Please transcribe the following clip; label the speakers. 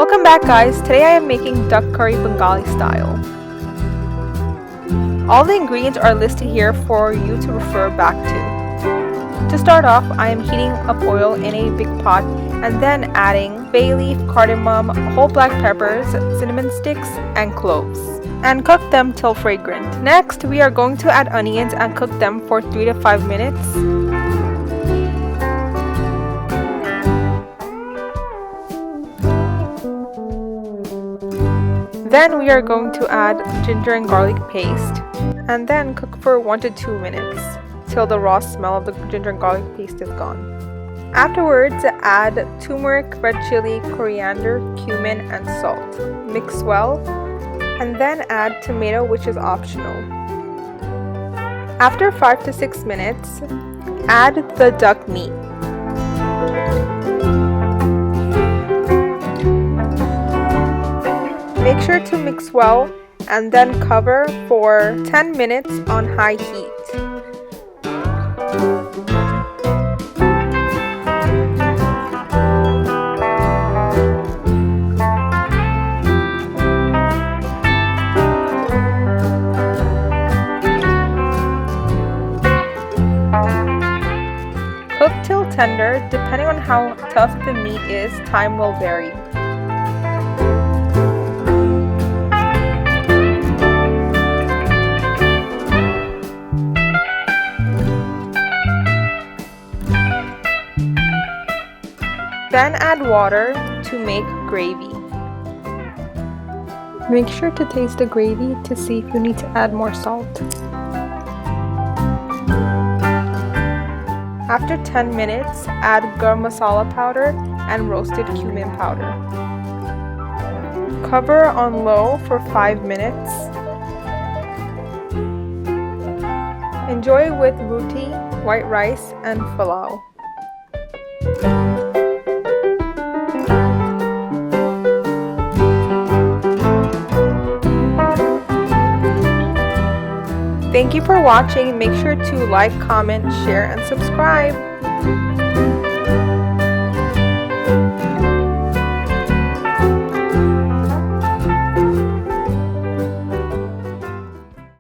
Speaker 1: Welcome back, guys. Today I am making duck curry Bengali style. All the ingredients are listed here for you to refer back to. To start off, I am heating up oil in a big pot and then adding bay leaf, cardamom, whole black peppers, cinnamon sticks, and cloves, and cook them till fragrant. Next, we are going to add onions and cook them for 3 to 5 minutes. Then we are going to add ginger and garlic paste and then cook for 1 to 2 minutes till the raw smell of the ginger and garlic paste is gone. Afterwards, add turmeric, red chili, coriander, cumin, and salt. Mix well and then add tomato, which is optional. After 5 to 6 minutes, add the duck meat. Make sure to mix well and then cover for 10 minutes on high heat. Cook till tender. Depending on how tough the meat is, time will vary. Then add water to make gravy. Make sure to taste the gravy to see if you need to add more salt. After 10 minutes, add garam masala powder and roasted cumin powder. Cover on low for 5 minutes. Enjoy with roti, white rice, and falao. Thank you for watching. Make sure to like, comment, share, and subscribe.